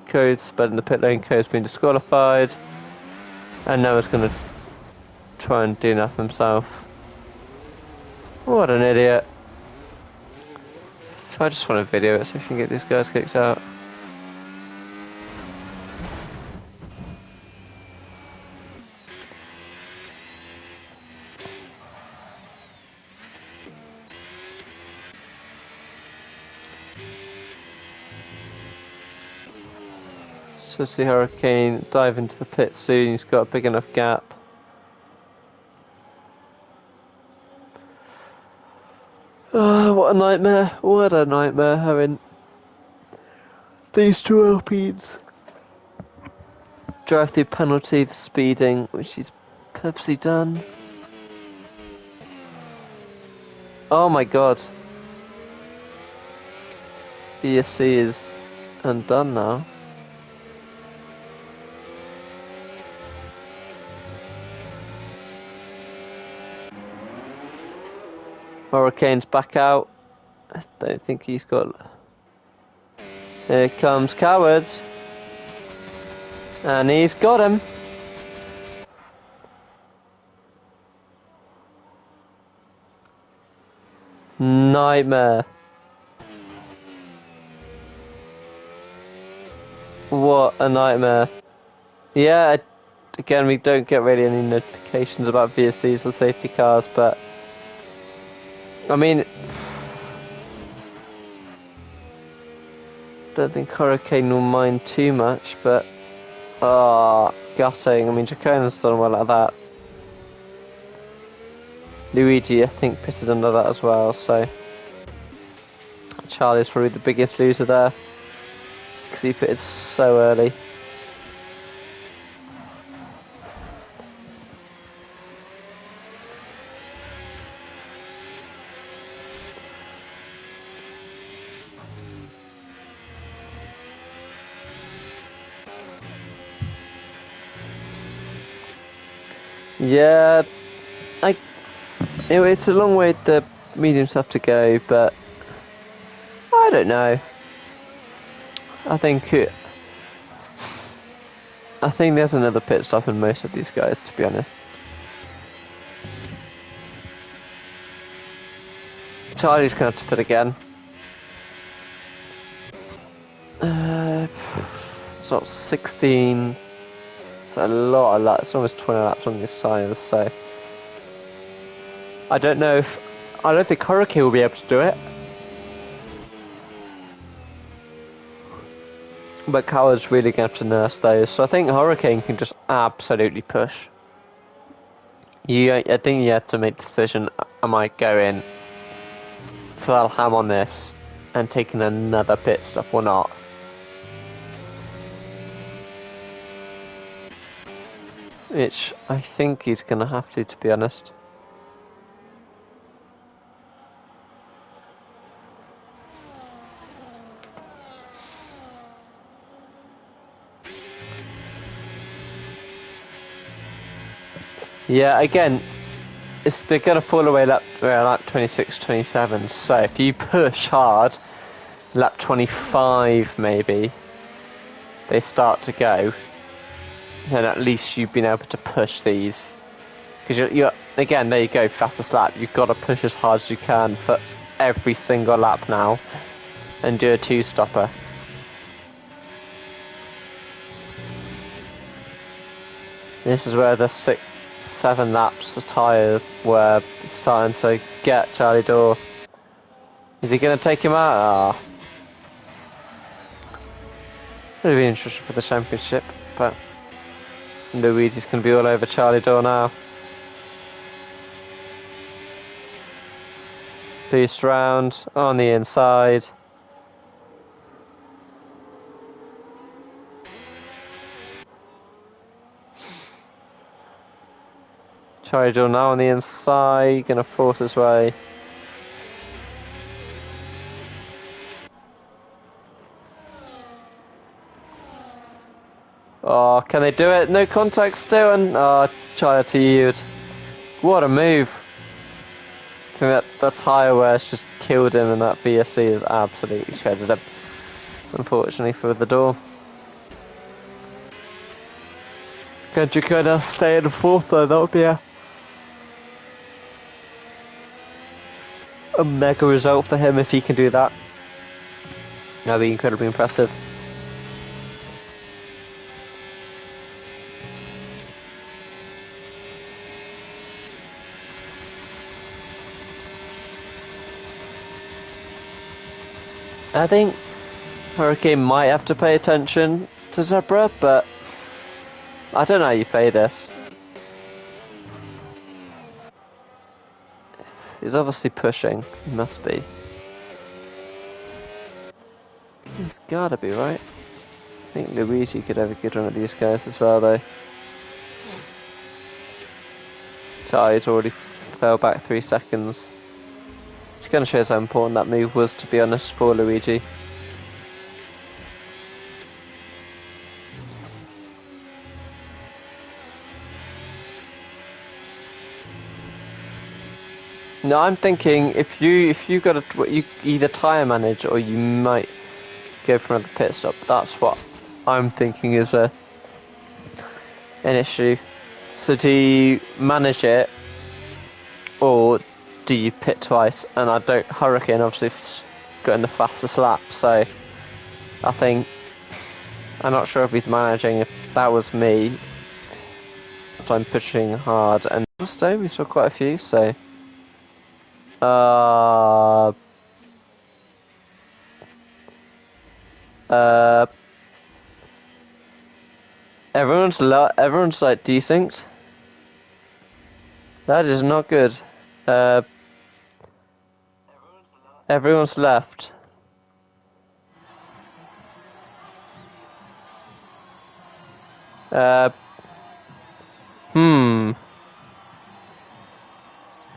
Code's been in the pit lane. Code's been disqualified. And Noah's going to try and DNF himself. What an idiot. I just want to video it so I can get these guys kicked out. So see Hurricane dive into the pit soon. He's got a big enough gap. Oh, what a nightmare. What a nightmare having these two Alpines drive through penalty for speeding, which he's purposely done. Oh my god. BSC is undone now. Hurricane's back out. I don't think he's got... Here comes Cowards. And he's got him. Nightmare. What a nightmare. Yeah, again, we don't get really any notifications about VSCs or safety cars, but... I mean... don't think Hurricane will mind too much, but... gutting. I mean, Jacona's done well at that. Luigi, I think, pitted under that as well, so... Charlie's probably the biggest loser there. Because he pitted so early. Yeah, it's a long way the mediums have to go, but I don't know. I think there's another pit stop in most of these guys, to be honest. Charlie's gonna have to pit again. So 16. It's a lot of laps. It's almost 20 laps on these tyres, so I don't think Hurricane will be able to do it. But Coward's really going to have to nurse those, so I think Hurricane can just absolutely push. I think you have to make the decision, am I going full ham on this and taking another pit stop or not? Which I think he's going to have to be honest. Yeah, again, they're going to fall away lap 26, 27, so if you push hard, lap 25 maybe, they start to go, then at least you've been able to push these. Because you're again, there you go, fastest lap, you've got to push as hard as you can for every single lap now, and do a two-stopper. This is where the 6-7 laps of tyre were starting to get Charlie Dorr. Is he going to take him out? It'll be interesting for the championship, but Luigi's going to be all over Charlie Dorr now. Boost round on the inside. Charlie now on the inside, gonna force his way. Oh, can they do it? No contact still, and Charlie to yield. What a move! I think that tyre wear's just killed him, and that VSC has absolutely shredded him. Unfortunately for the door. Could you stay in fourth though? That would be a mega result for him if he can do that. That'd be incredibly impressive. I think Hurricane might have to pay attention to Zebra, but I don't know how you play this. He's obviously pushing. He must be. He's gotta be, right? I think Luigi could have a good run at these guys as well, though. Charlie's already fell back 3 seconds. Which kind of shows how important that move was, to be honest, for Luigi. No, I'm thinking if you got you either tyre manage or you might go for another pit stop. That's what I'm thinking is an issue. So do you manage it or do you pit twice? And I don't. Hurricane obviously got in the fastest lap, so I think I'm not sure if he's managing. If that was me, so I'm pushing hard, and still we saw quite a few. So. Everyone's like desynced. That is not good. Everyone's left.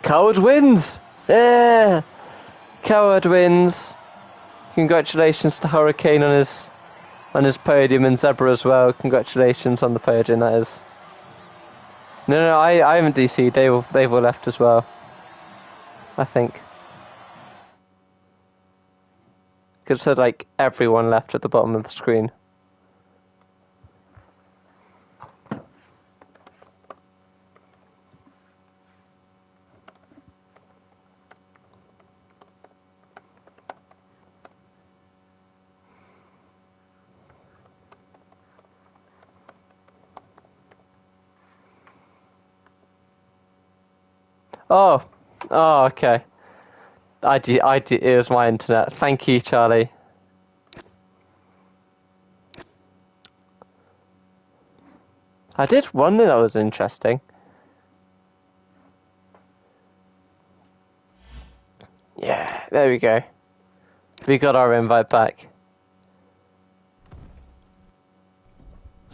Coward wins! Yeah! Coward wins. Congratulations to Hurricane on his podium, and Zebra as well. Congratulations on the podium, that is. No, I haven't DC'd. They've all left as well. I think. Because it said like everyone left at the bottom of the screen. Oh, okay. It was my internet. Thank you, Charlie. I did wonder that was interesting. Yeah, there we go. We got our invite back.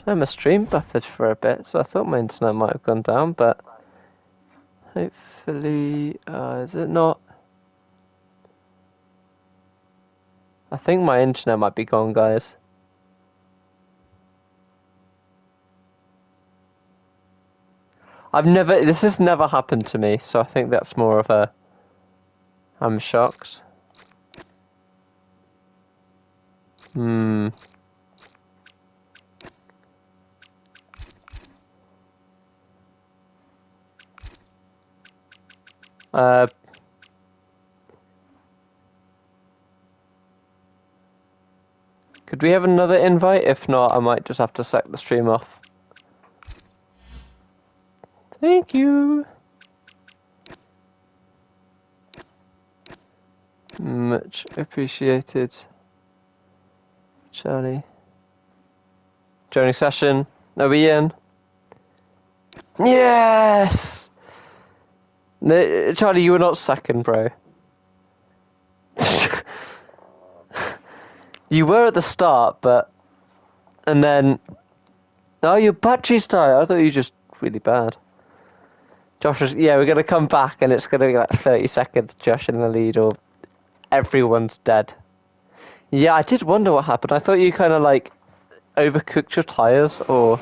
So my stream buffered for a bit, so I thought my internet might have gone down, but hopefully, is it not? I think my internet might be gone, guys. This has never happened to me, so I think that's more of a, I'm shocked. Could we have another invite? If not, I might just have to sack the stream off. Thank you. Much appreciated, Charlie. Joining session. Are we in? Yes! No, Charlie, you were not second, bro. You were at the start, but... And then... Oh, your battery's died. I thought you were just really bad. Yeah, we're going to come back and it's going to be like 30 seconds, Josh in the lead, or everyone's dead. Yeah, I did wonder what happened. I thought you kind of like overcooked your tyres, or...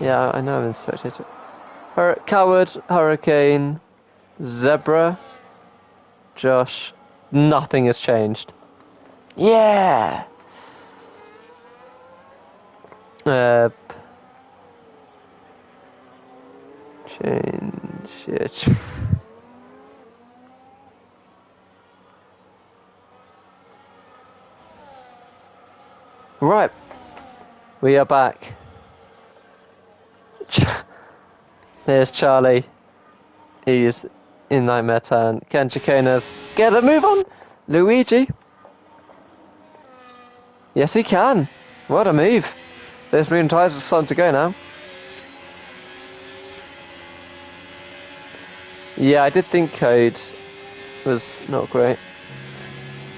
Yeah, I know I'm in spectator. Coward, Hurricane, Zebra, Josh. Nothing has changed. Yeah! Change it. Right. We are back. There's Charlie. He's in Nightmare Turn. Ken Chicanas. Get a move on! Luigi. Yes, he can. What a move. Those moon tires are starting to go now. Yeah, I did think Code was not great.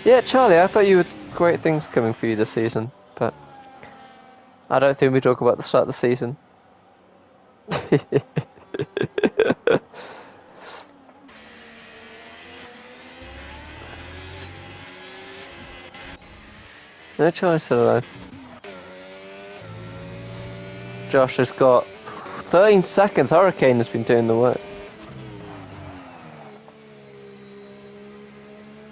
Yeah, Charlie, I thought you had great things coming for you this season, but I don't think we talk about the start of the season. No, Charlie's still alive. Josh has got 13 seconds. Hurricane has been doing the work.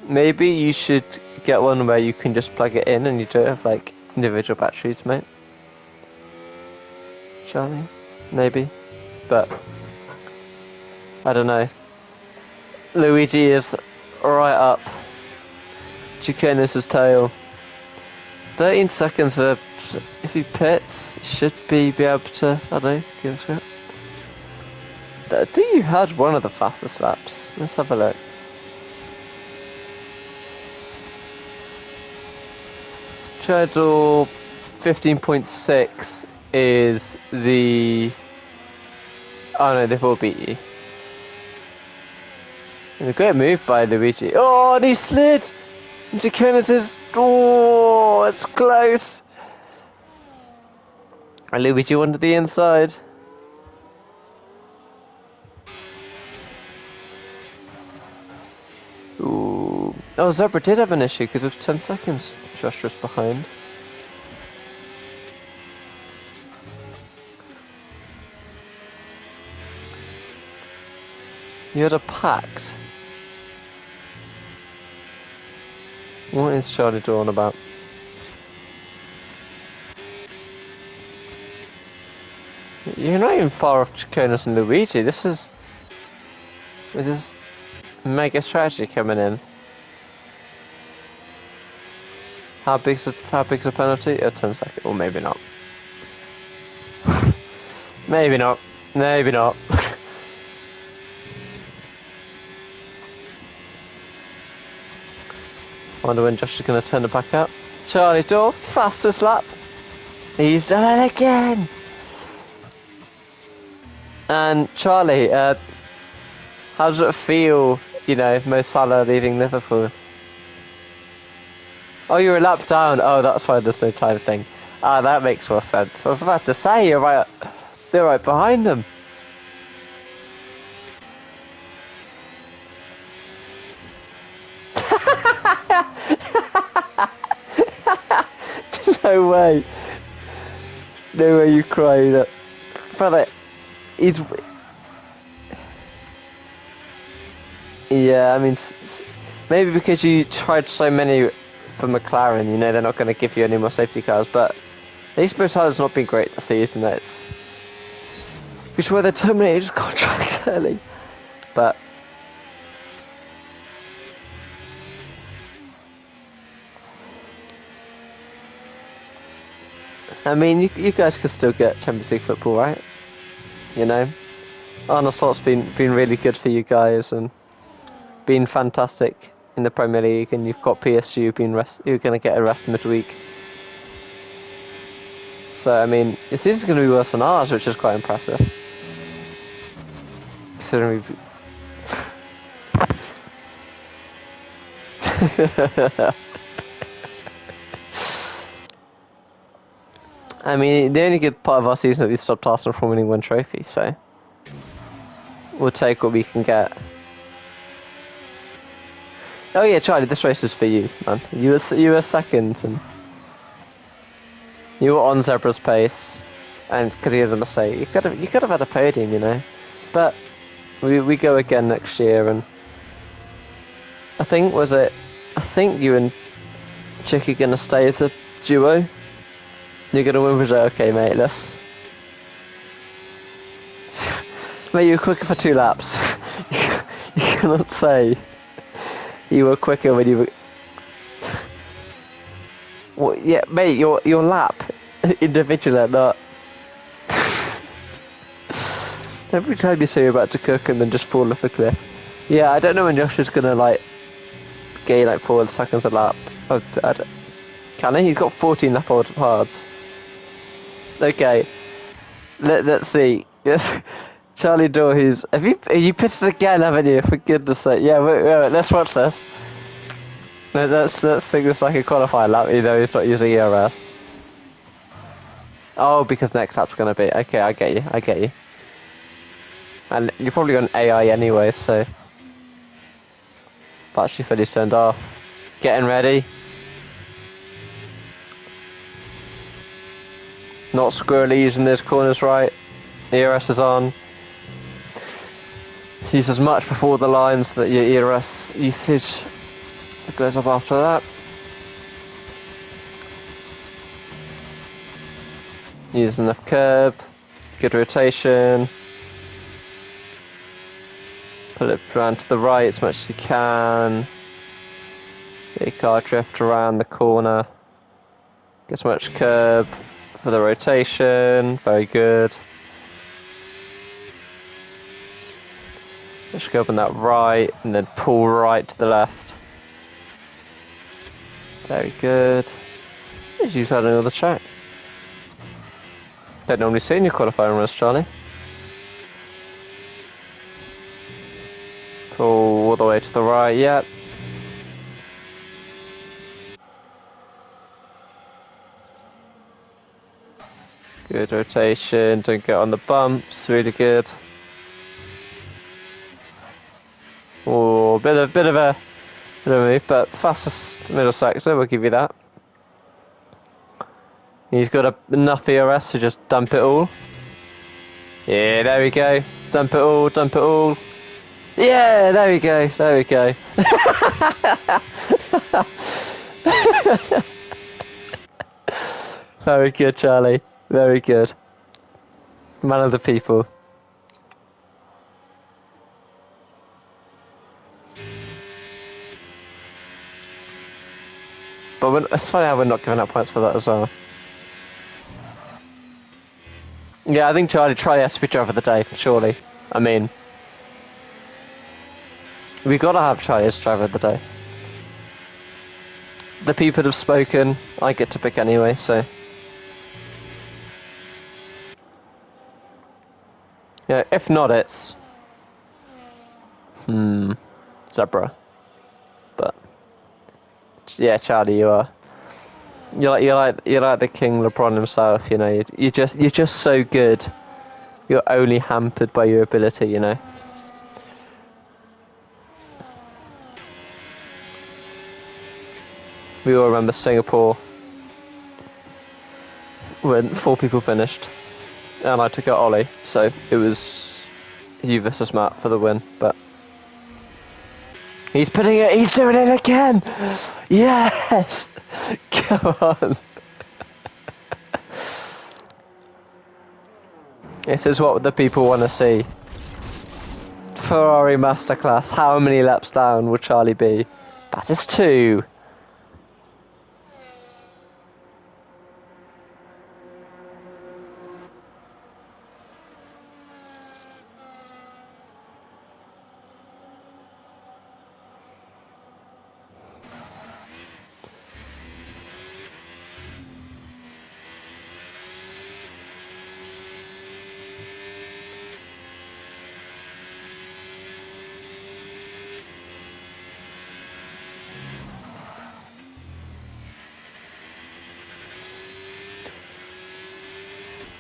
Maybe you should get one where you can just plug it in and you don't have like individual batteries, mate. Charlie? Maybe. But I don't know. Luigi is right up. Chicanis' tail. 13 seconds for if he pits, should be able to, I don't know, give it a shot. I think you had one of the fastest laps. Let's have a look. Schedule 15.6 is the... Oh no, they've all beat you. And a great move by Luigi. Oh, and he slid! And Chicanis is... Oh, it's close! And Luigi went to the inside. Ooh. Oh, Zebra did have an issue because of 10 seconds. Josh was behind. You had a pact. What is Charlie drawn about? You're not even far off Chicanas and Luigi. This is mega strategy coming in. How big's a penalty? 10 seconds, or maybe not. Maybe not. Maybe not. Wonder when Josh is going to turn it back up. Charlie Door, fastest lap. He's done it again. And Charlie, how does it feel, you know, Mo Salah leaving Liverpool? Oh, you're a lap down. Oh, that's why there's no time thing. Ah, that makes more sense. I was about to say, they're right behind them. No way. No way you cry that. Brother, he's... Yeah, I mean, maybe because you tried so many for McLaren, you know, they're not going to give you any more safety cars, but at least Mosalla's not been great this season, it's... Which is why they terminated his contract early. But... I mean, you guys could still get Champions League football, right? You know? Arne Slott's been really good for you guys and been fantastic in the Premier League, and you've got PSG who're going to get a rest midweek. So, I mean, this is going to be worse than ours, which is quite impressive. Considering I mean, the only good part of our season is we stopped Arsenal from winning one trophy, so... we'll take what we can get. Oh yeah, Charlie, this race is for you, man. You were second, and you were on Zebra's pace, and because he had a mistake, you could have had a podium, you know. But we go again next year, and I think you and Chick are gonna stay as a duo. You're gonna win, was okay, mate. Let's. Mate, you were quicker for 2 laps. You cannot say you were quicker when you were. Well, yeah, mate, your lap individually, not. Every time you say you're about to cook and then just fall off a cliff. Yeah, I don't know when Josh is gonna like gain like 4 seconds a lap. Can he? He's got 14 lap hards. Okay, let's see. Yes, Charlie Dorheys. Have you pitted again? Haven't you? For goodness' sake. Yeah, wait, let's watch this. Let's think this like a qualifying lap. You know, he's not using ERS. Oh, because next lap's gonna be okay. I get you. And you're probably on AI anyway, so. Battery fully turned off. Getting ready. Not squirrely using those corners right. ERS is on. Use as much before the line so that your ERS usage goes up after that. Use enough curb. Good rotation. Pull it around to the right as much as you can. Get your car drift around the corner. Get as much curb for the rotation. Very good. Just go up on that right and then pull right to the left. Very good. Just use that on the track. Don't normally see in your qualifying runs, Charlie. Pull all the way to the right, yep. Good rotation, don't get on the bumps, really good. Oh, bit of a move, but fastest middle sector, we'll give you that. He's got enough ERS to just dump it all. Yeah, there we go. Dump it all. Yeah, there we go. Very good, Charlie. Very good. Man of the people. But it's funny how we're not giving up points for that as well. Yeah, I think Charlie has to be driver of the day, surely. I mean, we gotta have Charlie as driver of the day. The people have spoken, I get to pick anyway, so. Yeah, if not, it's Zebra. But yeah, Charlie, you're like the King LeBron himself, you know. You're just so good. You're only hampered by your ability, you know. We all remember Singapore when 4 people finished, and I took out Ollie, so it was you versus Matt for the win. But he's doing it again. Yes, come on. This is what the people want to see. Ferrari Masterclass. How many laps down will Charlie be? That is 2.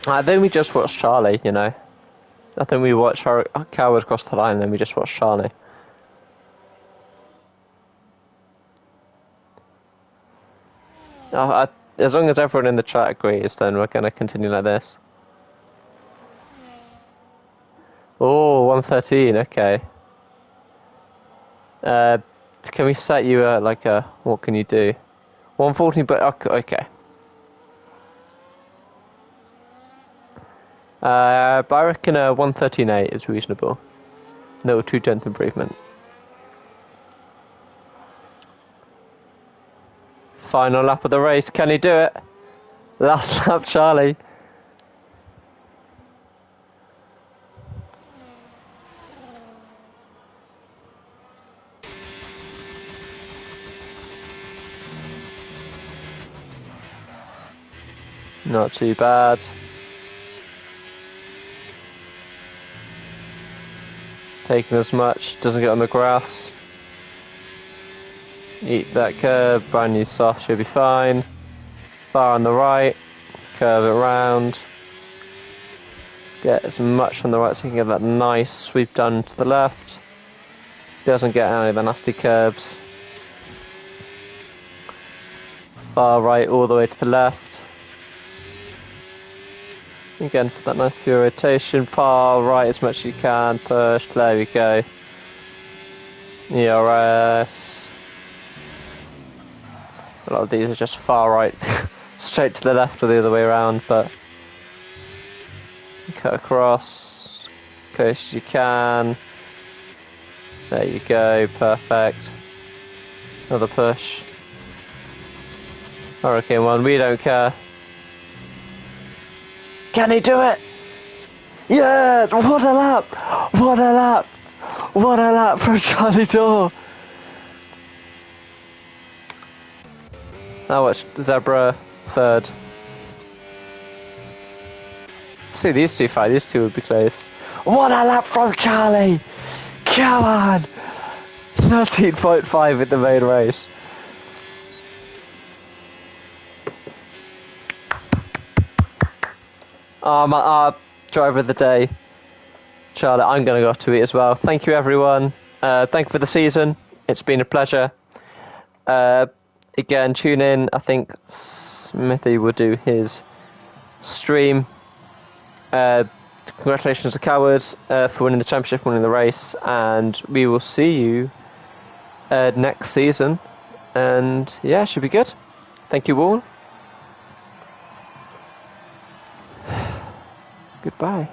I think we just watched Charlie, you know. I think we watched our Coward cross the line and then we just watched Charlie. As long as everyone in the chat agrees, then we're going to continue like this. Oh, 113, okay. Can we set you like a, what can you do? 114, but okay. But I reckon 113.8 is reasonable. No 2/10 improvement. Final lap of the race, can he do it? Last lap, Charlie. Not too bad. Taking as much, doesn't get on the grass. Eat that curve, brand new soft, should be fine. Bar on the right, curve it round. Get as much on the right so you can get that nice sweep down to the left. Doesn't get any of the nasty curves. Bar right all the way to the left. Again, for that nice pure rotation, par right as much as you can, push, there we go. ERS. A lot of these are just far right, straight to the left or the other way around, but cut across, close as you can. There you go, perfect. Another push. Hurricane 1, we don't care. Can he do it? Yeah! What a lap! What a lap! What a lap from Charlie Dorr! Now watch Zebra third. See these two fight, these two would be close. What a lap from Charlie! Come on! 13.5 in the main race. My driver of the day, Charlotte, I'm going to go to it as well. Thank you, everyone. Thank you for the season. It's been a pleasure. Again, tune in. I think Smithy will do his stream. Congratulations to Cowards for winning the championship, winning the race. And we will see you next season. And yeah, should be good. Thank you all. Goodbye.